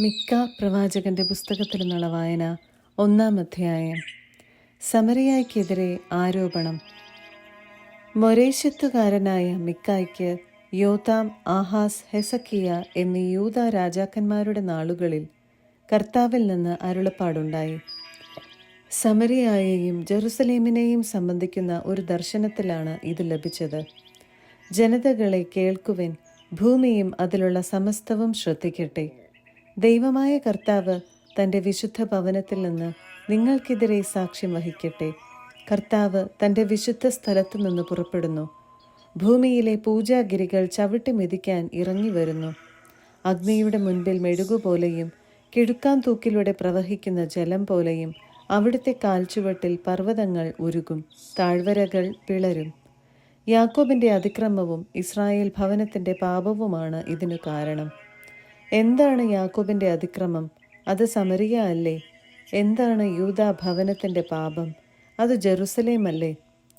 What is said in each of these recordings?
മിക്ക പ്രവാചകന്റെ പുസ്തകത്തിൽ നിന്നുള്ള വായന 1-ാം അധ്യായം. സമറിയായ്ക്കെതിരെ ആരോപണം. മൊരേശത്തുകാരനായ മിക്കായ്ക്ക് യോതാം, ആഹാസ്, ഹെസക്കിയ എന്നീ യൂദാ രാജാക്കന്മാരുടെ നാളുകളിൽ കർത്താവിൽ നിന്ന് അരുളപ്പാടുണ്ടായി. സമറിയായെയും ജെറുസലേമിനെയും സംബന്ധിക്കുന്ന ഒരു ദർശനത്തിലാണ് ഇത് ലഭിച്ചത്. ജനതകളെ കേൾക്കുവിൻ, ഭൂമിയും അതിലുള്ള സമസ്തവും ശ്രദ്ധിക്കട്ടെ. ദൈവമായ കർത്താവ് തൻ്റെ വിശുദ്ധ ഭവനത്തിൽ നിന്ന് നിങ്ങൾക്കെതിരെ സാക്ഷ്യം വഹിക്കട്ടെ. കർത്താവ് തൻ്റെ വിശുദ്ധ സ്ഥലത്തു നിന്ന് പുറപ്പെടുന്നു. ഭൂമിയിലെ പൂജാഗിരികൾ ചവിട്ടി മെതിക്കാൻ ഇറങ്ങി വരുന്നു. അഗ്നിയുടെ മുൻപിൽ മെഴുകുപോലെയും കിഴുക്കാൻ തൂക്കിലൂടെ പ്രവഹിക്കുന്ന ജലം പോലെയും അവിടുത്തെ കാൽച്ചുവട്ടിൽ പർവ്വതങ്ങൾ ഉരുകും, താഴ്വരകൾ പിളരും. യാക്കോബിൻ്റെ അതിക്രമവും ഇസ്രായേൽ ഭവനത്തിൻ്റെ പാപവുമാണ് ഇതിനു കാരണം. എന്താണ് യാക്കോബിൻ്റെ അതിക്രമം? അത് സമറിയ അല്ലേ? എന്താണ് യൂദാ ഭവനത്തിൻ്റെ പാപം? അത് ജെറുസലേം അല്ലേ?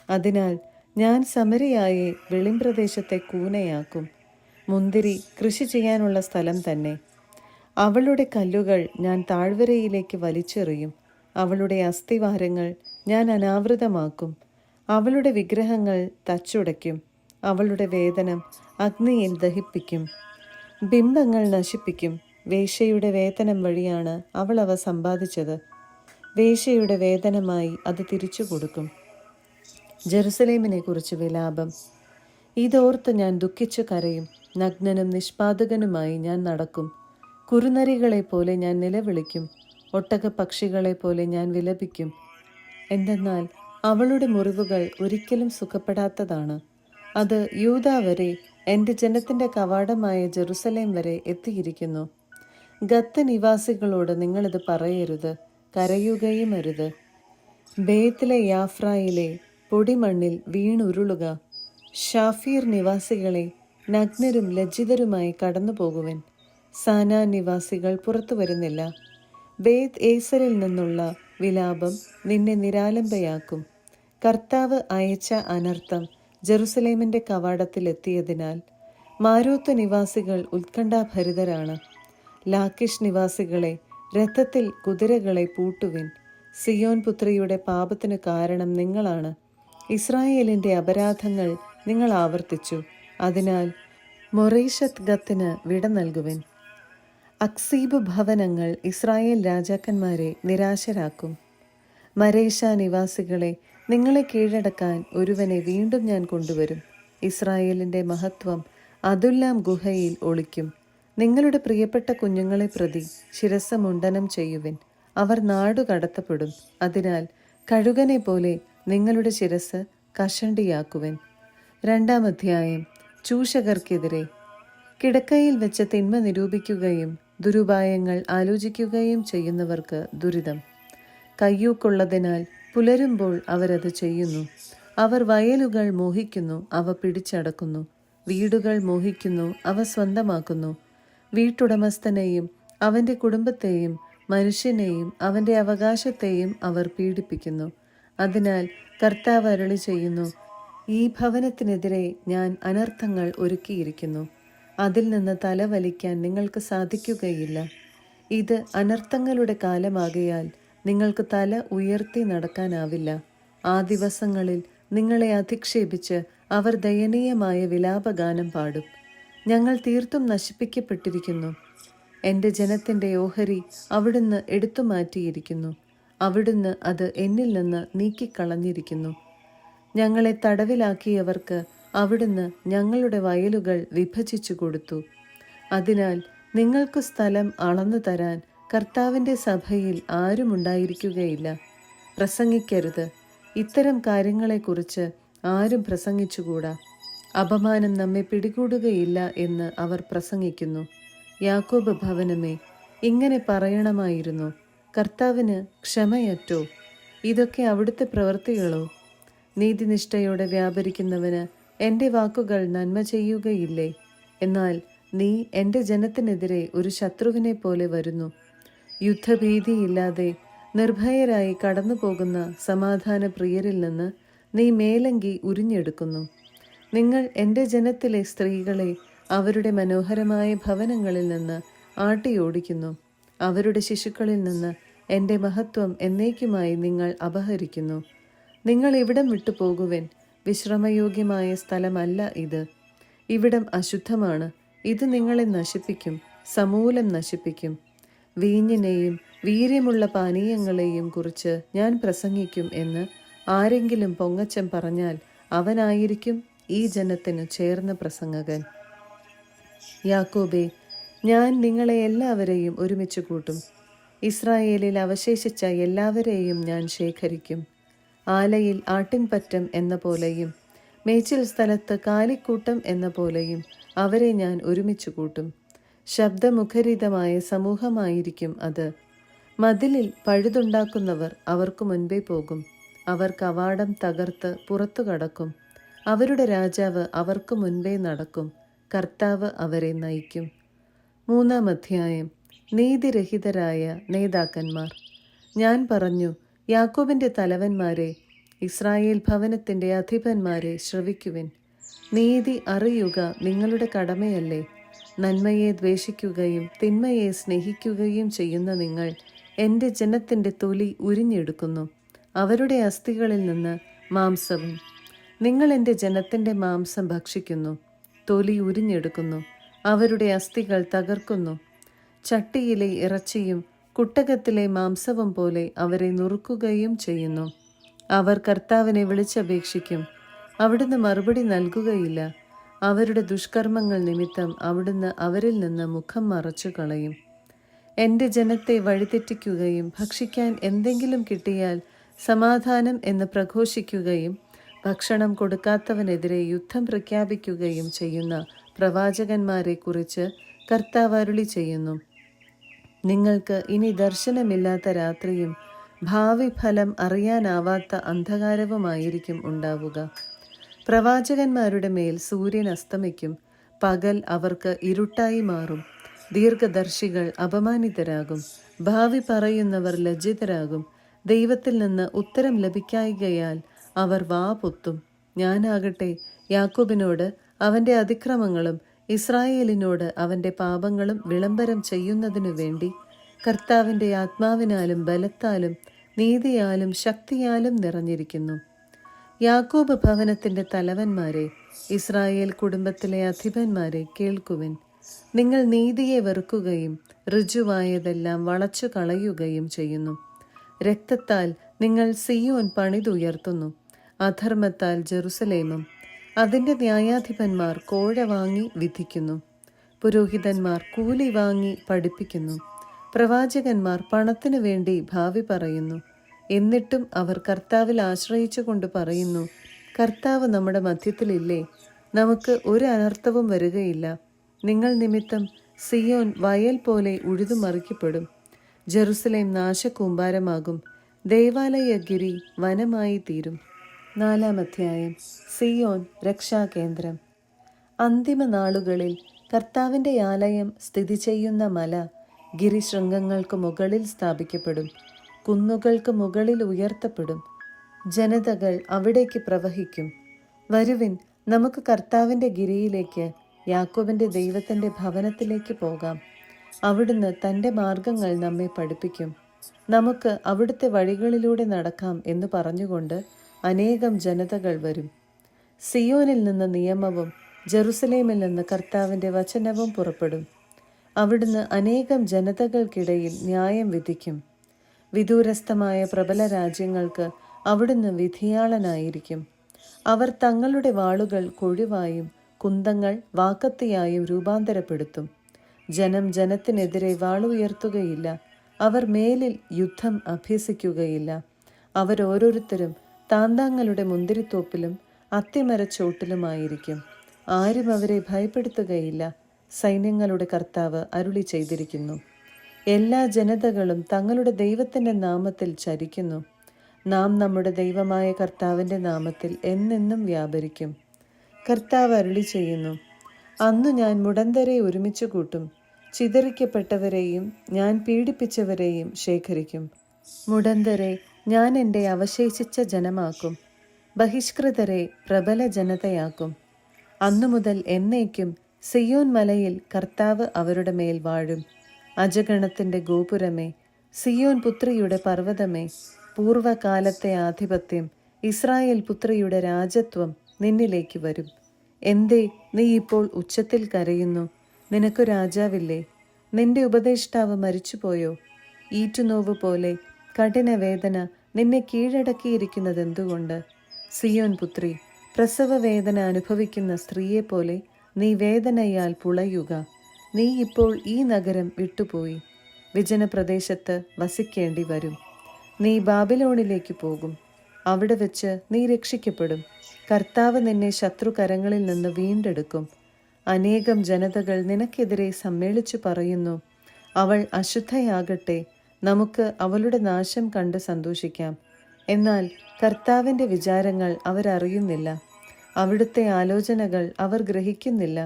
അതിനാൽ ഞാൻ സമറിയായെ വെളിമ്പ്രദേശത്തെ കൂനയാക്കും, മുന്തിരി കൃഷി ചെയ്യാനുള്ള സ്ഥലം തന്നെ. അവളുടെ കല്ലുകൾ ഞാൻ താഴ്വരയിലേക്ക് വലിച്ചെറിയും, അവളുടെ അസ്ഥിവാരങ്ങൾ ഞാൻ അനാവൃതമാക്കും. അവളുടെ വിഗ്രഹങ്ങൾ തച്ചുടയ്ക്കും, അവളുടെ വേദനം അഗ്നിയിൽ ദഹിപ്പിക്കും. ബിംബങ്ങൾ നശിപ്പിക്കും. വേശ്യയുടെ വേതനം വഴിയാണ് അവൾ അവ സമ്പാദിച്ചത്. വേശ്യയുടെ വേതനമായി അത് തിരിച്ചു കൊടുക്കും. ജെറുസലേമിനെ കുറിച്ച് വിലാപം. ഇതോർത്ത് ഞാൻ ദുഃഖിച്ചു കരയും. നഗ്നനും നിഷ്പാദകനുമായി ഞാൻ നടക്കും. കുറുനരികളെ പോലെ ഞാൻ നിലവിളിക്കും, ഒട്ടകപ്പക്ഷികളെ പോലെ ഞാൻ വിലപിക്കും. എന്തെന്നാൽ അവളുടെ മുറിവുകൾ ഒരിക്കലും സുഖപ്പെടാത്തതാണ്. അത് യൂദാ വരെ, എൻ്റെ ജനത്തിൻ്റെ കവാടമായ ജെറുസലേം വരെ എത്തിയിരിക്കുന്നു. ഗത്ത് നിവാസികളോട് നിങ്ങളിത് പറയരുത്, കരയുകയും അരുത്. ബേത്തിലെ യാഫ്രായിലെ പൊടിമണ്ണിൽ വീണുരുളുക. ഷാഫീർ നിവാസികളെ, നഗ്നരും ലജ്ജിതരുമായി കടന്നു പോകുവൻ. സാനാ നിവാസികൾ പുറത്തു വരുന്നില്ല. ബേത്ത് ഏസരിൽ നിന്നുള്ള വിലാപം നിന്നെ നിരാലംബയാക്കും. കർത്താവ് അയച്ച അനർത്ഥം ജെറുസലേമിൻ്റെ കവാടത്തിലെത്തിയതിനാൽ മാരോത്ത് നിവാസികൾ ഉത്കണ്ഠാഭരിതരാണ്. ലാക്കിഷ് നിവാസികളെ, രഥത്തിൽ കുതിരകളെ പൂട്ടുവിൻ. സിയോൻ പുത്രിയുടെ പാപത്തിനു കാരണം നിങ്ങളാണ്. ഇസ്രായേലിൻ്റെ അപരാധങ്ങൾ നിങ്ങൾ ആവർത്തിച്ചു. അതിനാൽ മൊറേശത്ത് ഗത്തിന് വിട നൽകുവിൻ. അക്സീബ് ഭവനങ്ങൾ ഇസ്രായേൽ രാജാക്കന്മാരെ നിരാശരാക്കും. മരേശ നിവാസികളെ, നിങ്ങളെ കീഴടക്കാൻ ഒരുവനെ വീണ്ടും ഞാൻ കൊണ്ടുവരും. ഇസ്രായേലിൻ്റെ മഹത്വം അതുല്ലാം ഗുഹയിൽ ഒളിക്കും. നിങ്ങളുടെ പ്രിയപ്പെട്ട കുഞ്ഞുങ്ങളെ പ്രതി ശിരസ്സ മുണ്ഡനം ചെയ്യുവിൻ. അവർ നാടു കടത്തപ്പെടും. അതിനാൽ കഴുകനെ പോലെ നിങ്ങളുടെ ശിരസ് കഷണ്ടിയാക്കുവിൻ. 2-ാം അധ്യായം. ചൂഷകർക്കെതിരെ. കിടക്കയിൽ വെച്ച് തിന്മ നിരൂപിക്കുകയും ദുരുപായങ്ങൾ ആലോചിക്കുകയും ചെയ്യുന്നവർക്ക് ദുരിതം. കയ്യൂക്കുള്ളതിനാൽ പുലരുമ്പോൾ അവരത് ചെയ്യുന്നു. അവർ വയലുകൾ മോഹിക്കുന്നു, അവ പിടിച്ചടക്കുന്നു. വീടുകൾ മോഹിക്കുന്നു, അവ സ്വന്തമാക്കുന്നു. വീട്ടുടമസ്ഥനെയും അവൻ്റെ കുടുംബത്തെയും മനുഷ്യനെയും അവൻ്റെ അവകാശത്തെയും അവർ പീഡിപ്പിക്കുന്നു. അതിനാൽ കർത്താവ് അരുളി ചെയ്യുന്നു, ഈ ഭവനത്തിനെതിരെ ഞാൻ അനർത്ഥങ്ങൾ ഒരുക്കിയിരിക്കുന്നു. അതിൽ നിന്ന് തല വലിക്കാൻ നിങ്ങൾക്ക് സാധിക്കുകയില്ല. ഇത് അനർത്ഥങ്ങളുടെ കാലമാകയാൽ നിങ്ങൾക്ക് തല ഉയർത്തി നടക്കാനാവില്ല. ആ ദിവസങ്ങളിൽ നിങ്ങളെ അധിക്ഷേപിച്ച് അവർ ദയനീയമായ വിലാപഗാനം പാടും. ഞങ്ങൾ തീർത്തും നശിപ്പിക്കപ്പെട്ടിരിക്കുന്നു. എൻ്റെ ജനത്തിൻ്റെ ഓഹരി അവിടുന്ന് എടുത്തു മാറ്റിയിരിക്കുന്നു. അവിടുന്ന് അത് എന്നിൽ നിന്ന് നീക്കിക്കളഞ്ഞിരിക്കുന്നു. ഞങ്ങളെ തടവിലാക്കിയവർക്ക് അവിടുന്ന് ഞങ്ങളുടെ വയലുകൾ വിഭജിച്ചു കൊടുത്തു. അതിനാൽ നിങ്ങൾക്ക് സ്ഥലം അളന്നു തരാൻ കർത്താവിൻ്റെ സഭയിൽ ആരുമുണ്ടായിരിക്കുകയില്ല. പ്രസംഗിക്കരുത്. ഇത്തരം കാര്യങ്ങളെക്കുറിച്ച് ആരും പ്രസംഗിച്ചുകൂടാ. അപമാനം നമ്മെ പിടികൂടുകയില്ല എന്ന് അവർ പ്രസംഗിക്കുന്നു. യാക്കോബ് ഭവനമേ, ഇങ്ങനെ പറയണമായിരുന്നു, കർത്താവിന് ക്ഷമയറ്റോ? ഇതൊക്കെ അവിടുത്തെ പ്രവൃത്തികളോ? നീതിനിഷ്ഠയോടെ വ്യാപരിക്കുന്നവന് എൻ്റെ വാക്കുകൾ നന്മ ചെയ്യുകയില്ലേ? എന്നാൽ നീ എൻ്റെ ജനത്തിനെതിരെ ഒരു ശത്രുവിനെ പോലെ വരുന്നു. യുദ്ധഭീതിയില്ലാതെ നിർഭയരായി കടന്നു പോകുന്ന സമാധാന പ്രിയരിൽ നിന്ന് നീ മേലങ്കി ഉരിഞ്ഞെടുക്കുന്നു. നിങ്ങൾ എൻ്റെ ജനത്തിലെ സ്ത്രീകളെ അവരുടെ മനോഹരമായ ഭവനങ്ങളിൽ നിന്ന് ആട്ടിയോടിക്കുന്നു. അവരുടെ ശിശുക്കളിൽ നിന്ന് എൻ്റെ മഹത്വം എന്നേക്കുമായി നിങ്ങൾ അപഹരിക്കുന്നു. നിങ്ങൾ ഇവിടം വിട്ടു പോകുവിൻ. വിശ്രമയോഗ്യമായ സ്ഥലമല്ല ഇത്. ഇവിടം അശുദ്ധമാണ്. ഇത് നിങ്ങളെ നശിപ്പിക്കും, സമൂലം നശിപ്പിക്കും. വീഞ്ഞിനെയും വീര്യമുള്ള പാനീയങ്ങളെയും കുറിച്ച് ഞാൻ പ്രസംഗിക്കും എന്ന് ആരെങ്കിലും പൊങ്ങച്ചം പറഞ്ഞാൽ അവനായിരിക്കും ഈ ജനത്തിനു ചേർന്ന പ്രസംഗകൻ. യാക്കോബേ, ഞാൻ നിങ്ങളെ എല്ലാവരെയും ഒരുമിച്ച് കൂട്ടും. ഇസ്രായേലിൽ അവശേഷിച്ച എല്ലാവരെയും ഞാൻ ശേഖരിക്കും. ആലയിൽ ആട്ടിൻപറ്റം എന്ന പോലെയും മേച്ചിൽ സ്ഥലത്ത് കാലിക്കൂട്ടം എന്ന പോലെയും അവരെ ഞാൻ ഒരുമിച്ച് കൂട്ടും. ശബ്ദമുഖരിതമായ സമൂഹമായിരിക്കും അത്. മതിലിൽ പഴുതുണ്ടാക്കുന്നവർ അവർക്ക് മുൻപേ പോകും. അവർ കവാടം തകർത്ത് പുറത്തു കടക്കും. അവരുടെ രാജാവ് അവർക്ക് മുൻപേ നടക്കും. കർത്താവ് അവരെ നയിക്കും. 3-ാം അധ്യായം. നീതിരഹിതരായ നേതാക്കന്മാർ. ഞാൻ പറഞ്ഞു, യാക്കോബിന്റെ തലവന്മാരെ, ഇസ്രായേൽ ഭവനത്തിന്റെ അധിപന്മാരെ, ശ്രവിക്കുവിൻ. നീതി അറിയുക നിങ്ങളുടെ കടമയല്ലേ? നന്മയെ ദ്വേഷിക്കുകയും തിന്മയെ സ്നേഹിക്കുകയും ചെയ്യുന്ന നിങ്ങൾ എൻ്റെ ജനത്തിൻ്റെ തൊലി ഉരിഞ്ഞെടുക്കുന്നു, അവരുടെ അസ്ഥികളിൽ നിന്ന് മാംസവും. നിങ്ങൾ എൻ്റെ ജനത്തിൻ്റെ മാംസം ഭക്ഷിക്കുന്നു, തൊലി ഉരിഞ്ഞെടുക്കുന്നു, അവരുടെ അസ്ഥികൾ തകർക്കുന്നു. ചട്ടിയിലെ ഇറച്ചിയും കുട്ടകത്തിലെ മാംസവും പോലെ അവരെ നുറുക്കുകയും ചെയ്യുന്നു. അവർ കർത്താവിനെ വിളിച്ചപേക്ഷിക്കും, അവിടുന്ന് മറുപടി നൽകുകയില്ല. അവരുടെ ദുഷ്കർമ്മങ്ങൾ നിമിത്തം അവിടുന്ന് അവരിൽ നിന്ന് മുഖം മറച്ചു കളയും. എൻ്റെ ജനത്തെ വഴിതെറ്റിക്കുകയും ഭക്ഷിക്കാൻ എന്തെങ്കിലും കിട്ടിയാൽ സമാധാനം എന്ന് പ്രഘോഷിക്കുകയും ഭക്ഷണം കൊടുക്കാത്തവനെതിരെ യുദ്ധം പ്രഖ്യാപിക്കുകയും ചെയ്യുന്ന പ്രവാചകന്മാരെ കുറിച്ച് കർത്താവ് അരുളി ചെയ്യുന്നു. നിങ്ങൾക്ക് ഇനി ദർശനമില്ലാത്ത രാത്രിയും ഭാവി ഫലം അറിയാനാവാത്ത അന്ധകാരവുമായിരിക്കും ഉണ്ടാവുക. പ്രവാചകന്മാരുടെ മേൽ സൂര്യൻ അസ്തമിക്കും, പകൽ അവർക്ക് ഇരുട്ടായി മാറും. ദീർഘദർശികൾ അപമാനിതരാകും, ഭാവി പറയുന്നവർ ലജ്ജിതരാകും. ദൈവത്തിൽ നിന്ന് ഉത്തരം ലഭിക്കായികയാൽ അവർ വാ പൊത്തും. ഞാനാകട്ടെ യാക്കോബിനോട് അവൻ്റെ അതിക്രമങ്ങളും ഇസ്രായേലിനോട് അവൻ്റെ പാപങ്ങളും വിളംബരം ചെയ്യുന്നതിനു വേണ്ടി കർത്താവിൻ്റെ ആത്മാവിനാലും ബലത്താലും നീതിയാലും ശക്തിയാലും നിറഞ്ഞിരിക്കുന്നു. യാക്കോബ് ഭവനത്തിൻ്റെ തലവന്മാരെ, ഇസ്രായേൽ കുടുംബത്തിലെ അധിപന്മാരെ, കേൾക്കുവിൻ. നിങ്ങൾ നീതിയെ വെറുക്കുകയും ഋജുവായതെല്ലാം വളച്ചു കളയുകയും ചെയ്യുന്നു. രക്തത്താൽ നിങ്ങൾ സിയോൻ പണിതുയർത്തുന്നു, അധർമ്മത്താൽ ജെറുസലേമും. അതിൻ്റെ ന്യായാധിപന്മാർ കോഴ വാങ്ങി വിധിക്കുന്നു, പുരോഹിതന്മാർ കൂലി വാങ്ങി പഠിപ്പിക്കുന്നു, പ്രവാചകന്മാർ പണത്തിനു വേണ്ടി ഭാവി പറയുന്നു. എന്നിട്ടും അവർ കർത്താവിൽ ആശ്രയിച്ചുകൊണ്ട് പറയുന്നു, കർത്താവ് നമ്മുടെ മധ്യത്തിലില്ലേ? നമുക്ക് ഒരു അനർത്ഥവും വരികയില്ല. നിങ്ങൾ നിമിത്തം സിയോൻ വയൽ പോലെ ഉഴുതുമറിക്കപ്പെടും, ജെറുസലേം നാശകൂമ്പാരമാകും, ദേവാലയഗിരി വനമായി തീരും. 4-ാം അധ്യായം. സിയോൻ രക്ഷാകേന്ദ്രം. അന്തിമ നാളുകളിൽ കർത്താവിൻ്റെ ആലയം സ്ഥിതി ചെയ്യുന്ന മല ഗിരിശൃംഗങ്ങൾക്ക് മുകളിൽ സ്ഥാപിക്കപ്പെടും, കുന്നുകൾക്ക് മുകളിൽ ഉയർത്തപ്പെടും. ജനതകൾ അവിടേക്ക് പ്രവഹിക്കും. വരുവിൻ, നമുക്ക് കർത്താവിൻ്റെ ഗിരിയിലേക്ക്, യാക്കോബിൻ്റെ ദൈവത്തിൻ്റെ ഭവനത്തിലേക്ക് പോകാം. അവിടുന്ന് തൻ്റെ മാർഗങ്ങൾ നമ്മെ പഠിപ്പിക്കും. നമുക്ക് അവിടുത്തെ വഴികളിലൂടെ നടക്കാം എന്ന് പറഞ്ഞുകൊണ്ട് അനേകം ജനതകൾ വരും. സിയോനിൽ നിന്ന് നിയമവും ജെറുസലേമിൽ നിന്ന് കർത്താവിൻ്റെ വചനവും പുറപ്പെടും. അവിടുന്ന് അനേകം ജനതകൾക്കിടയിൽ ന്യായം വിധിക്കും. വിദൂരസ്ഥമായ പ്രബല രാജ്യങ്ങൾക്ക് അവിടുന്ന് വിധിയാളനായിരിക്കും. അവർ തങ്ങളുടെ വാളുകൾ കൊഴുവായും കുന്തങ്ങൾ വാക്കത്തിയായും രൂപാന്തരപ്പെടുത്തും. ജനം ജനത്തിനെതിരെ വാളുയർത്തുകയില്ല. അവർ മേലിൽ യുദ്ധം അഭ്യസിക്കുകയില്ല. അവരോരോരുത്തരും താന്താങ്ങളുടെ മുന്തിരിത്തോപ്പിലും അത്തിമരച്ചോട്ടിലുമായിരിക്കും. ആരും അവരെ ഭയപ്പെടുത്തുകയില്ല. സൈന്യങ്ങളുടെ കർത്താവ് അരുളി ചെയ്തിരിക്കുന്നു. എല്ലാ ജനതകളും തങ്ങളുടെ ദൈവത്തിൻ്റെ നാമത്തിൽ ചരിക്കുന്നു. നാം നമ്മുടെ ദൈവമായ കർത്താവിൻ്റെ നാമത്തിൽ എന്നെന്നും വ്യാപരിക്കും. കർത്താവ് അരുളി ചെയ്യുന്നു, അന്നു ഞാൻ മുടന്തരെ ഒരുമിച്ച് കൂട്ടും, ചിതറിക്കപ്പെട്ടവരെയും ഞാൻ പീഡിപ്പിച്ചവരെയും ശേഖരിക്കും. മുടന്തരെ ഞാൻ എൻ്റെ അവശേഷിച്ച ജനമാക്കും, ബഹിഷ്കൃതരെ പ്രബല ജനതയാക്കും. അന്നു മുതൽ എന്നേക്കും സിയോൻ മലയിൽ കർത്താവ് അവരുടെ മേൽ വാഴും. അജഗണത്തിൻ്റെ ഗോപുരമേ, സിയോൻ പുത്രിയുടെ പർവ്വതമേ, പൂർവകാലത്തെ ആധിപത്യം, ഇസ്രായേൽ പുത്രിയുടെ രാജത്വം നിന്നിലേക്ക് വരും. എന്തേ നീ ഇപ്പോൾ ഉച്ചത്തിൽ കരയുന്നു? നിനക്കു രാജാവില്ലേ? നിന്റെ ഉപദേഷ്ടാവ് മരിച്ചുപോയോ? ഈറ്റുനോവ് പോലെ കഠിനവേദന നിന്നെ കീഴടക്കിയിരിക്കുന്നതെന്തുകൊണ്ട്? സിയോൻ പുത്രി, പ്രസവവേദന അനുഭവിക്കുന്ന സ്ത്രീയെപ്പോലെ നീ വേദനയാൽ പുളയുക. നീ ഇപ്പോൾ ഈ നഗരം വിട്ടുപോയി വിജനപ്രദേശത്ത് വസിക്കേണ്ടി വരും. നീ ബാബിലോണിലേക്ക് പോകും. അവിടെ വെച്ച് നീ രക്ഷിക്കപ്പെടും. കർത്താവ് നിന്നെ ശത്രുകരങ്ങളിൽ നിന്ന് വീണ്ടെടുക്കും. അനേകം ജനതകൾ നിനക്കെതിരെ സമ്മേളിച്ചു പറയുന്നു, അവൾ അശുദ്ധയാകട്ടെ, നമുക്ക് അവളുടെ നാശം കണ്ട് സന്തോഷിക്കാം. എന്നാൽ കർത്താവിൻ്റെ വിചാരങ്ങൾ അവരറിയുന്നില്ല, അവിടുത്തെ ആലോചനകൾ അവർ ഗ്രഹിക്കുന്നില്ല.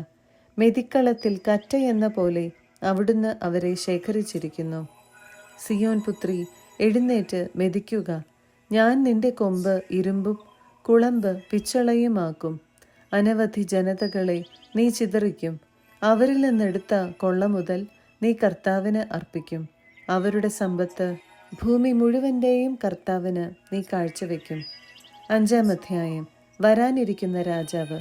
മെതിക്കളത്തിൽ കറ്റയെന്ന പോലെ അവിടുന്ന് അവരെ ശേഖരിച്ചിരിക്കുന്നു. സിയോൻ പുത്രി, എഴുന്നേറ്റ് മെതിക്കുക. ഞാൻ നിന്റെ കൊമ്പ് ഇരുമ്പും കുളമ്പ് പിച്ചളയുമാക്കും. അനവധി ജനതകളെ നീ ചിതറിക്കും. അവരിൽ നിന്നെടുത്ത കൊള്ള മുതൽ നീ കർത്താവിന് അർപ്പിക്കും. അവരുടെ സമ്പത്ത് ഭൂമി മുഴുവൻ്റെയും കർത്താവിന് നീ കാഴ്ചവെക്കും. 5-ാം അധ്യായം. വരാനിരിക്കുന്ന രാജാവ്.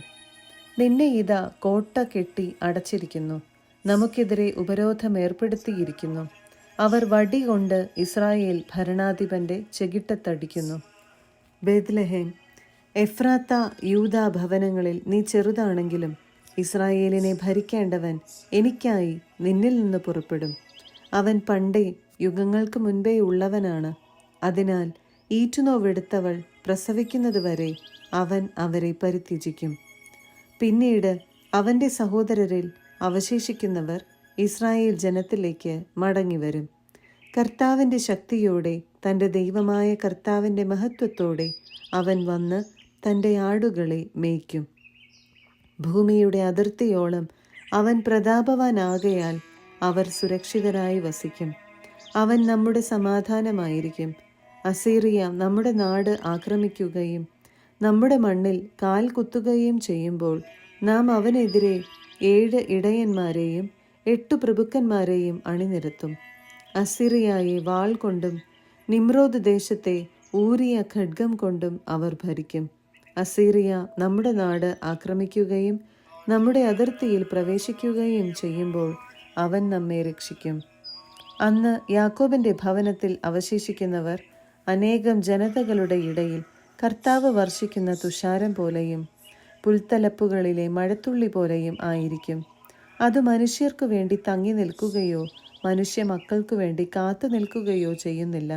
നിന്നെ ഇതാ കോട്ട കെട്ടി അടച്ചിരിക്കുന്നു. നമുക്കെതിരെ ഉപരോധം ഏർപ്പെടുത്തിയിരിക്കുന്നു. അവർ വടി കൊണ്ട് ഇസ്രായേൽ ഭരണാധിപന്റെ ചെകിട്ടത്തടിക്കുന്നു. ബേത്ലഹേം, എഫ്രാത്ത, യൂദാ ഭവനങ്ങളിൽ നീ ചെറുതാണെങ്കിലും ഇസ്രായേലിനെ ഭരിക്കേണ്ടവൻ എനിക്കായി നിന്നിൽ നിന്ന് പുറപ്പെടും. അവൻ പണ്ടേ യുഗങ്ങൾക്ക് മുൻപേ ഉള്ളവനാണ്. അതിനാൽ ഈറ്റുനോവെടുത്തവൾ പ്രസവിക്കുന്നതുവരെ അവൻ അവരെ പരിത്യജിക്കും. പിന്നീട് അവൻ്റെ സഹോദരരിൽ അവശേഷിക്കുന്നവർ ഇസ്രായേൽ ജനത്തിലേക്ക് മടങ്ങിവരും. കർത്താവിൻ്റെ ശക്തിയോടെ, തൻ്റെ ദൈവമായ കർത്താവിൻ്റെ മഹത്വത്തോടെ അവൻ വന്ന് തൻ്റെ ആടുകളെ മേയ്ക്കും. ഭൂമിയുടെ അതിർത്തിയോളം അവൻ പ്രതാപവാനാകയാൽ അവർ സുരക്ഷിതരായി വസിക്കും. അവൻ നമ്മുടെ സമാധാനമായിരിക്കും. അസീറിയ നമ്മുടെ നാട് ആക്രമിക്കുകയും നമ്മുടെ മണ്ണിൽ കാൽ കുത്തുകയും ചെയ്യുമ്പോൾ നാം അവനെതിരെ 7 ഇടയന്മാരെയും 8 പ്രഭുക്കന്മാരെയും അണിനിരത്തും. അസീറിയയെ വാൾ കൊണ്ടും നിമ്രോദ് ദേശത്തെ ഊരിയ ഖഡ്ഗം കൊണ്ടും അവർ ഭരിക്കും. അസീറിയ നമ്മുടെ നാട് ആക്രമിക്കുകയും നമ്മുടെ അതിർത്തിയിൽ പ്രവേശിക്കുകയും ചെയ്യുമ്പോൾ അവൻ നമ്മെ രക്ഷിക്കും. അന്ന് യാക്കോബിൻ്റെ ഭവനത്തിൽ അവശേഷിക്കുന്നവർ അനേകം ജനതകളുടെ ഇടയിൽ കർത്താവ് വർഷിക്കുന്ന തുഷാരം പോലെയും പുൽത്തലപ്പുകളിലെ മഴത്തുള്ളി പോലെയും ആയിരിക്കും. അത് മനുഷ്യർക്കു വേണ്ടി തങ്ങി നിൽക്കുകയോ മനുഷ്യ മക്കൾക്കു വേണ്ടി കാത്തു നിൽക്കുകയോ ചെയ്യുന്നില്ല.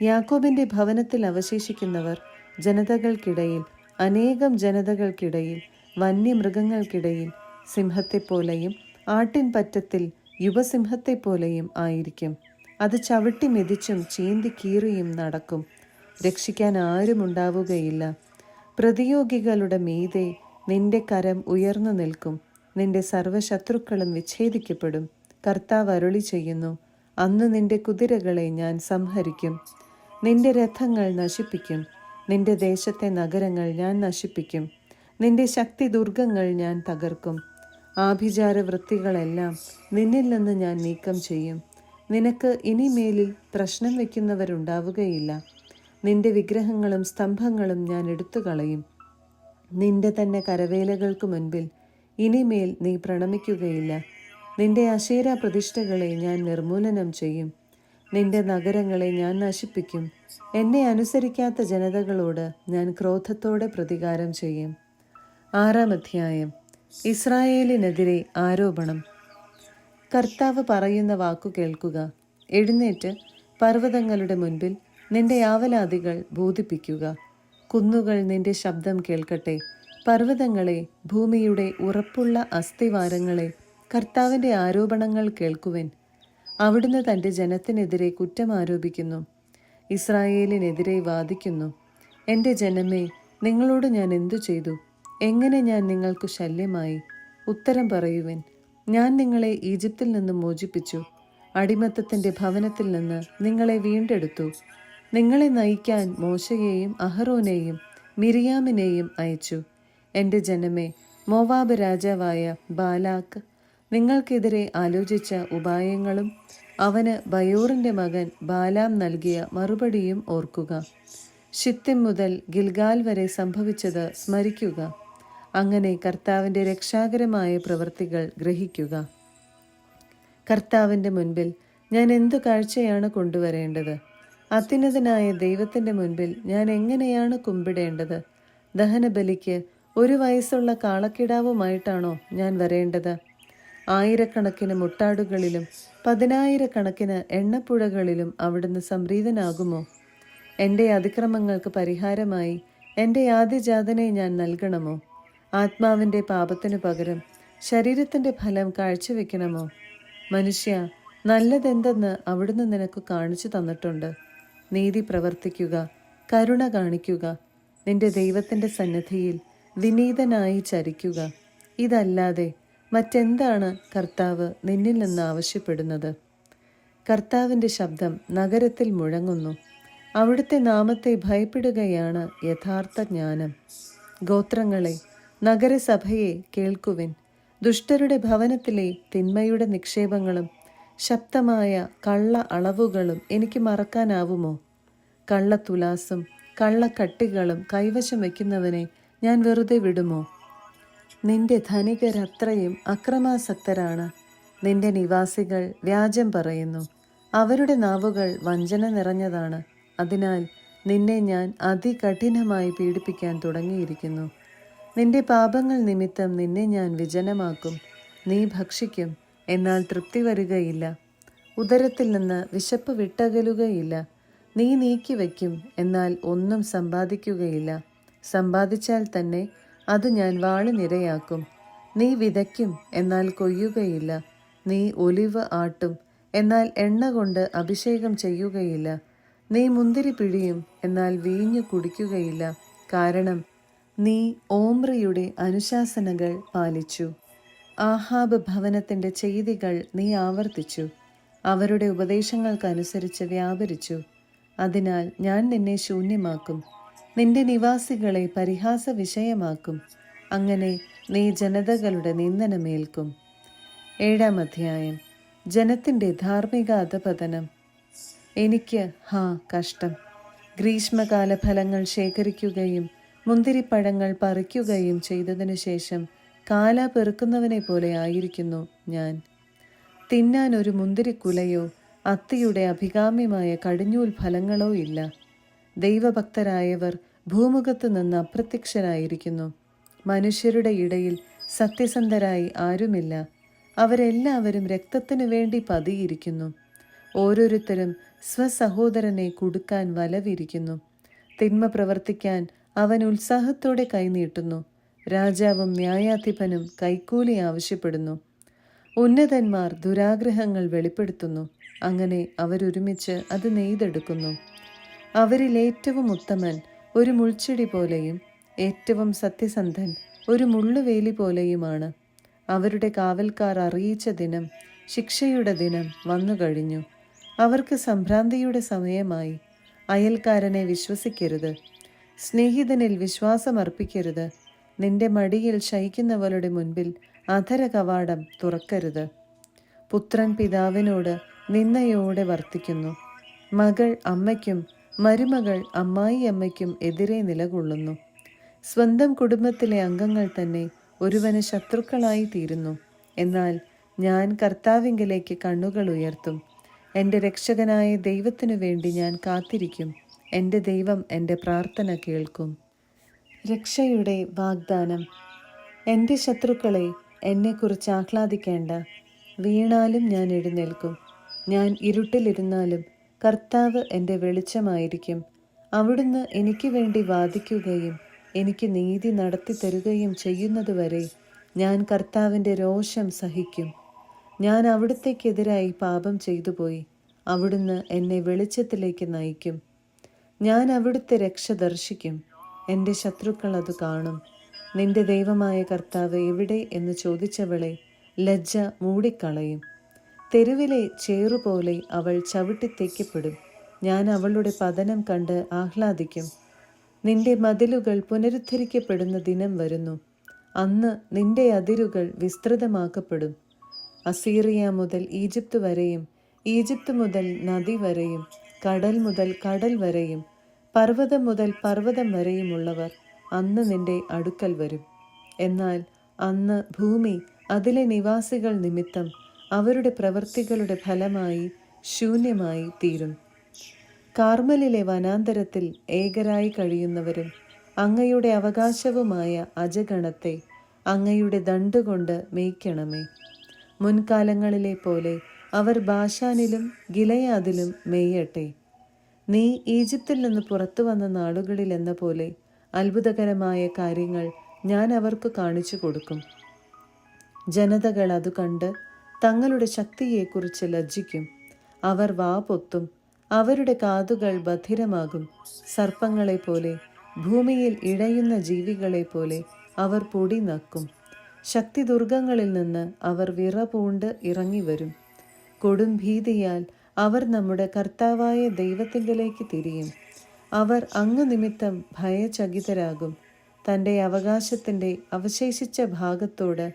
യാക്കോബിൻ്റെ ഭവനത്തിൽ അവശേഷിക്കുന്നവർ ജനതകൾക്കിടയിൽ, അനേകം ജനതകൾക്കിടയിൽ, വന്യമൃഗങ്ങൾക്കിടയിൽ സിംഹത്തെപ്പോലെയും ആട്ടിൻ പറ്റത്തിൽ യുവസിംഹത്തെപ്പോലെയും ആയിരിക്കും. അത് ചവിട്ടി മെതിച്ചും ചീന്തി കീറിയും നടക്കും. രക്ഷിക്കാൻ ആരുമുണ്ടാവുകയില്ല. പ്രതിയോഗികളുടെ മീതെ നിന്റെ കരം ഉയർന്നു നിൽക്കും. നിന്റെ സർവ്വശത്രുക്കളും വിച്ഛേദിക്കപ്പെടും. കർത്താവ് അരുളി ചെയ്യുന്നു, അന്ന് നിന്റെ കുതിരകളെ ഞാൻ സംഹരിക്കും. നിന്റെ രഥങ്ങൾ നശിപ്പിക്കും. നിന്റെ ദേശത്തെ നഗരങ്ങൾ ഞാൻ നശിപ്പിക്കും. നിന്റെ ശക്തി ദുർഗങ്ങൾ ഞാൻ തകർക്കും. ആഭിചാര വൃത്തികളെല്ലാം നിന്നിൽ നിന്ന് ഞാൻ നീക്കം ചെയ്യും. നിനക്ക് ഇനിമേലിൽ പ്രശ്നം വയ്ക്കുന്നവരുണ്ടാവുകയില്ല. നിന്റെ വിഗ്രഹങ്ങളും സ്തംഭങ്ങളും ഞാൻ എടുത്തുകളയും. നിന്റെ തന്നെ കരവേലകൾക്ക് മുൻപിൽ ഇനിമേൽ നീ പ്രണമിക്കുകയില്ല. നിന്റെ അശേര പ്രതിഷ്ഠകളെ ഞാൻ നിർമൂലനം ചെയ്യും. നിന്റെ നഗരങ്ങളെ ഞാൻ നശിപ്പിക്കും. എന്നെ അനുസരിക്കാത്ത ജനതകളോട് ഞാൻ ക്രോധത്തോടെ പ്രതികാരം ചെയ്യും. 6-ാം അധ്യായം. ഇസ്രായേലിനെതിരെ ആരോപണം. കർത്താവ് പറയുന്ന വാക്കു കേൾക്കുക. എഴുന്നേറ്റ് പർവ്വതങ്ങളുടെ മുൻപിൽ നിന്റെ ആവലാദികൾ ബോധിപ്പിക്കുക. കുന്നുകൾ നിന്റെ ശബ്ദം കേൾക്കട്ടെ. പർവ്വതങ്ങളെ, ഭൂമിയുടെ ഉറപ്പുള്ള അസ്ഥിവാരങ്ങളെ, കർത്താവിൻ്റെ ആരോപണങ്ങൾ കേൾക്കുവിൻ. അവിടുന്ന് തൻ്റെ ജനത്തിനെതിരെ കുറ്റം ആരോപിക്കുന്നു, ഇസ്രായേലിനെതിരെ വാദിക്കുന്നു. എൻ്റെ ജനമേ, നിങ്ങളോട് ഞാൻ എന്തു ചെയ്തു? എങ്ങനെ ഞാൻ നിങ്ങൾക്ക് ശല്യമായി? ഉത്തരം പറയുവിൻ. ഞാൻ നിങ്ങളെ ഈജിപ്തിൽ നിന്ന് മോചിപ്പിച്ചു. അടിമത്തത്തിൻ്റെ ഭവനത്തിൽ നിന്ന് നിങ്ങളെ വീണ്ടെടുത്തു. നിങ്ങളെ നയിക്കാൻ മോശയെയും അഹറോനെയും മിരിയാമിനെയും അയച്ചു. എൻ്റെ ജനമേ, മോവാബ് രാജാവായ ബാലാക്ക് നിങ്ങൾക്കെതിരെ ആലോചിച്ച ഉപായങ്ങളും അവന് ബയോറിന്റെ മകൻ ബാലാം നൽകിയ മറുപടിയും ഓർക്കുക. ശിത്തിം മുതൽ ഗിൽഗാൽ വരെ സംഭവിച്ചത് സ്മരിക്കുക. അങ്ങനെ കർത്താവിൻ്റെ രക്ഷാകരമായ പ്രവൃത്തികൾ ഗ്രഹിക്കുക. കർത്താവിൻ്റെ മുൻപിൽ ഞാൻ എന്തു കാഴ്ചയാണ് കൊണ്ടുവരേണ്ടത്? അത്യുന്നതനായ ദൈവത്തിൻ്റെ മുൻപിൽ ഞാൻ എങ്ങനെയാണ് കുമ്പിടേണ്ടത്? ദഹനബലിക്ക് 1 വയസ്സുള്ള കാളക്കിടാവുമായിട്ടാണോ ഞാൻ വരേണ്ടത്? ആയിരക്കണക്കിന് മുട്ടാടുകളിലും 10,000 എണ്ണപ്പുഴകളിലും അവിടുന്ന് സംപ്രീതനാകുമോ? എൻ്റെ അതിക്രമങ്ങൾക്ക് പരിഹാരമായി എൻ്റെ ആദ്യജാതനെ ഞാൻ നൽകണമോ? ആത്മാവിൻ്റെ പാപത്തിനു പകരം ശരീരത്തിൻ്റെ ഫലം കാഴ്ചവെക്കണമോ? മനുഷ്യ, നല്ലതെന്തെന്ന് അവിടുന്ന് നിനക്ക് കാണിച്ചു തന്നിട്ടുണ്ട്. നീതി പ്രവർത്തിക്കുക, കരുണ കാണിക്കുക, നിന്റെ ദൈവത്തിൻ്റെ സന്നിധിയിൽ വിനീതനായി ചരിക്കുക. ഇതല്ലാതെ മറ്റെന്താണ് കർത്താവ് നിന്നിൽ നിന്ന് ആവശ്യപ്പെടുന്നത്? കർത്താവിൻ്റെ ശബ്ദം നഗരത്തിൽ മുഴങ്ങുന്നു. അവിടുത്തെ നാമത്തെ ഭയപ്പെടുകയാണ് യഥാർത്ഥ ജ്ഞാനം. ഗോത്രങ്ങളെ, നഗരസഭയെ കേൾക്കുവിൻ. ദുഷ്ടരുടെ ഭവനത്തിലെ തിന്മയുടെ നിക്ഷേപങ്ങളും ശക്തമായ കള്ള അളവുകളും എനിക്ക് മറക്കാനാവുമോ? കള്ളത്തുലാസും കള്ളക്കട്ടികളും കൈവശം വയ്ക്കുന്നവനെ ഞാൻ വെറുതെ വിടുമോ? നിന്റെ ധനികരത്രയും അക്രമാസക്തരാണ്. നിന്റെ നിവാസികൾ വ്യാജം പറയുന്നു. അവരുടെ നാവുകൾ വഞ്ചന നിറഞ്ഞതാണ്. അതിനാൽ നിന്നെ ഞാൻ അതികഠിനമായി പീഡിപ്പിക്കാൻ തുടങ്ങിയിരിക്കുന്നു. നിന്റെ പാപങ്ങൾ നിമിത്തം നിന്നെ ഞാൻ വിജനമാക്കും. നീ ഭക്ഷിക്കും, എന്നാൽ തൃപ്തി വരികയില്ല. ഉദരത്തിൽ നിന്ന് വിശപ്പ് വിട്ടകലുകയില്ല. നീ നീക്കിവെക്കും, എന്നാൽ ഒന്നും സമ്പാദിക്കുകയില്ല. സമ്പാദിച്ചാൽ തന്നെ അത് ഞാൻ വാളിനിരയാക്കും. നീ വിതയ്ക്കും, എന്നാൽ കൊയ്യുകയില്ല. നീ ഒലിവ് ആട്ടും, എന്നാൽ എണ്ണ കൊണ്ട് അഭിഷേകം ചെയ്യുകയില്ല. നീ മുന്തിരി പിഴിയും, എന്നാൽ വീഞ്ഞു കുടിക്കുകയില്ല. കാരണം നീ ഓമ്രിയുടെ അനുശാസനകൾ പാലിച്ചു. ആഹാബ് ഭവനത്തിൻ്റെ ചെയ്തികൾ നീ ആവർത്തിച്ചു. അവരുടെ ഉപദേശങ്ങൾക്കനുസരിച്ച് വ്യാപരിച്ചു. അതിനാൽ ഞാൻ നിന്നെ ശൂന്യമാക്കും, നിന്റെ നിവാസികളെ പരിഹാസ വിഷയമാക്കും. അങ്ങനെ നീ ജനതകളുടെ നിന്ദനമേൽക്കും. 7-ാം അധ്യായം. ജനത്തിൻ്റെ ധാർമ്മിക അധപതനം. എനിക്ക് കഷ്ടം! ഗ്രീഷ്മകാല ഫലങ്ങൾ ശേഖരിക്കുകയും മുന്തിരിപ്പഴങ്ങൾ പറിക്കുകയും ചെയ്തതിനു ശേഷം കാല പെറുക്കുന്നവനെ പോലെ ആയിരിക്കുന്നു ഞാൻ. തിന്നാൻ ഒരു മുന്തിരിക്കുലയോ അത്തിയുടെ അഭികാമ്യമായ കടിഞ്ഞൂൽ ഫലങ്ങളോ ഇല്ല. ദൈവഭക്തരായവർ ഭൂമുഖത്ത് നിന്ന് അപ്രത്യക്ഷരായിരിക്കുന്നു. മനുഷ്യരുടെ ഇടയിൽ സത്യസന്ധരായി ആരുമില്ല. അവരെല്ലാവരും രക്തത്തിനു വേണ്ടി പതിയിരിക്കുന്നു. ഓരോരുത്തരും സ്വസഹോദരനെ കുടുക്കാൻ വലവിരിക്കുന്നു. തിന്മ പ്രവർത്തിക്കാൻ അവൻ ഉത്സാഹത്തോടെ കൈനീട്ടുന്നു. രാജാവും ന്യായാധിപനും കൈക്കൂലി ആവശ്യപ്പെടുന്നു. ഉന്നതന്മാർ ദുരാഗ്രഹങ്ങൾ വെളിപ്പെടുത്തുന്നു. അങ്ങനെ അവരൊരുമിച്ച് അത് നെയ്തെടുക്കുന്നു. അവരിൽ ഏറ്റവും ഉത്തമൻ ഒരു മുൾച്ചെടി പോലെയും ഏറ്റവും സത്യസന്ധൻ ഒരു മുള്ളുവേലി പോലെയുമാണ്. അവരുടെ കാവൽക്കാർ അറിയിച്ച ദിനം, ശിക്ഷയുടെ ദിനം വന്നുകഴിഞ്ഞു. അവർക്ക് സംഭ്രാന്തിയുടെ സമയമായി. അയൽക്കാരനെ വിശ്വസിക്കരുത്, സ്നേഹിതനിൽ വിശ്വാസമർപ്പിക്കരുത്. നിന്റെ മടിയിൽ ശയിക്കുന്നവളുടെ മുൻപിൽ അധര കവാടം തുറക്കരുത്. പുത്രൻ പിതാവിനോട് നിന്ദയോടെ വർത്തിക്കുന്നു. മകൾ അമ്മയ്ക്കും മരുമകൾ അമ്മായിയമ്മയ്ക്കും എതിരെ നിലകൊള്ളുന്നു. സ്വന്തം കുടുംബത്തിലെ അംഗങ്ങൾ തന്നെ ഒരുവന് ശത്രുക്കളായി തീരുന്നു. എന്നാൽ ഞാൻ കർത്താവിങ്കലേക്ക് കണ്ണുകൾ ഉയർത്തും. എൻ്റെ രക്ഷകനായ ദൈവത്തിനു വേണ്ടി ഞാൻ കാത്തിരിക്കും. എൻ്റെ ദൈവം എൻ്റെ പ്രാർത്ഥന കേൾക്കും. രക്ഷയുടെ വാഗ്ദാനം. എൻ്റെ ശത്രുക്കളെ, എന്നെക്കുറിച്ച് ആഹ്ലാദിക്കേണ്ട. വീണാലും ഞാൻ എഴുന്നേൽക്കും. ഞാൻ ഇരുട്ടിലിരുന്നാലും കർത്താവ് എൻ്റെ വെളിച്ചമായിരിക്കും. അവിടുന്ന് എനിക്ക് വേണ്ടി വാദിക്കുകയും എനിക്ക് നീതി നടത്തി തരുകയും ചെയ്യുന്നതുവരെ ഞാൻ കർത്താവിൻ്റെ രോഷം സഹിക്കും. ഞാൻ അവിടുത്തേക്കെതിരായി പാപം ചെയ്തുപോയി. അവിടുന്ന് എന്നെ വെളിച്ചത്തിലേക്ക് നയിക്കും. ഞാൻ അവിടുത്തെ രക്ഷ ദർശിക്കും. എൻ്റെ ശത്രുക്കൾ അത് കാണും. നിന്റെ ദൈവമായ കർത്താവ് എവിടെ എന്ന് ചോദിച്ചവളെ ലജ്ജ മൂടിക്കളയും. തെരുവിലെ ചേറുപോലെ അവൾ ചവിട്ടിത്തേക്കപ്പെടും. ഞാൻ അവളുടെ പതനം കണ്ട് ആഹ്ലാദിക്കും. നിന്റെ മതിലുകൾ പുനരുദ്ധരിക്കപ്പെടുന്ന ദിനം വരുന്നു. അന്ന് നിന്റെ അതിരുകൾ വിസ്തൃതമാക്കപ്പെടും. അസീറിയ മുതൽ ഈജിപ്ത് വരെയും, ഈജിപ്ത് മുതൽ നദി വരെയും, കടൽ മുതൽ കടൽ വരെയും, പർവ്വതം മുതൽ പർവ്വതം വരെയുമുള്ളവർ അന്ന് നിന്റെ അടുക്കൽ വരും. എന്നാൽ അന്ന് ഭൂമി അതിലെ നിവാസികൾ നിമിത്തം അവരുടെ പ്രവൃത്തികളുടെ ഫലമായി ശൂന്യമായി തീരും. കാർമലിലെ വനാന്തരത്തിൽ ഏകരായി കഴിയുന്നവരും അങ്ങയുടെ അവകാശവുമായ അജഗണത്തെ അങ്ങയുടെ ദണ്ടുകൊണ്ട് മേയ്ക്കണമേ. മുൻകാലങ്ങളിലെ പോലെ അവർ ബാശാനിലും ഗിലയാദിലും മേയട്ടെ. നീ ഈജിപ്തിൽ നിന്ന് പുറത്തു വന്ന നാളുകളിൽ എന്ന പോലെ അത്ഭുതകരമായ കാര്യങ്ങൾ ഞാൻ അവർക്ക് കാണിച്ചു കൊടുക്കും. ജനതകൾ അത് കണ്ട് തങ്ങളുടെ ശക്തിയെക്കുറിച്ച് ലജ്ജിക്കും. അവർ വാ പൊത്തും, അവരുടെ കാതുകൾ ബധിരമാകും. സർപ്പങ്ങളെപ്പോലെ, ഭൂമിയിൽ ഇഴയുന്ന ജീവികളെ പോലെ അവർ പൊടി നക്കും. ശക്തിദുർഗങ്ങളിൽ നിന്ന് അവർ വിറപൂണ്ട് ഇറങ്ങിവരും. കൊടും ഭീതിയാൽ അവർ നമ്മുടെ കർത്താവായ ദൈവത്തിങ്കലേക്ക് തിരിയും. അവർ അങ്ങ് നിമിത്തം ഭയചകിതരാകും. തൻ്റെ അവകാശത്തിൻ്റെ അവശേഷിച്ച ഭാഗത്തോട്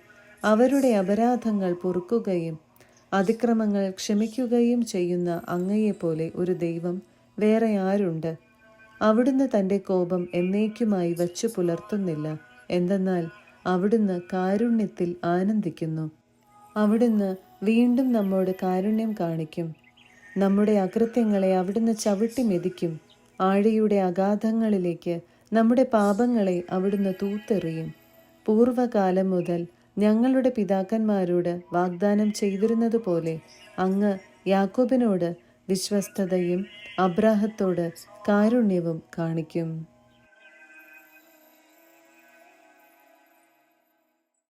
അവരുടെ അപരാധങ്ങൾ പൊറുക്കുകയും അതിക്രമങ്ങൾ ക്ഷമിക്കുകയും ചെയ്യുന്ന അങ്ങയെപ്പോലെ ഒരു ദൈവം വേറെ ആരുണ്ട്? അവിടുന്ന് തൻ്റെ കോപം എന്നേക്കുമായി വച്ചു പുലർത്തുന്നില്ല. എന്തെന്നാൽ അവിടുന്ന് കാരുണ്യത്തിൽ ആനന്ദിക്കുന്നു. അവിടുന്ന് വീണ്ടും നമ്മോട് കാരുണ്യം കാണിക്കും. നമ്മുടെ അകൃത്യങ്ങളെ അവിടുന്ന് ചവിട്ടി മെതിക്കും. ആഴിയുടെ അഗാധങ്ങളിലേക്ക് നമ്മുടെ പാപങ്ങളെ അവിടുന്ന് തൂത്തെറിയും. പൂർവകാലം മുതൽ ഞങ്ങളുടെ പിതാക്കന്മാരോട് വാഗ്ദാനം ചെയ്തിരുന്നതുപോലെ അങ്ങ് യാക്കോബിനോട് വിശ്വസ്തതയും അബ്രാഹത്തോട് കാരുണ്യവും കാണിക്കും.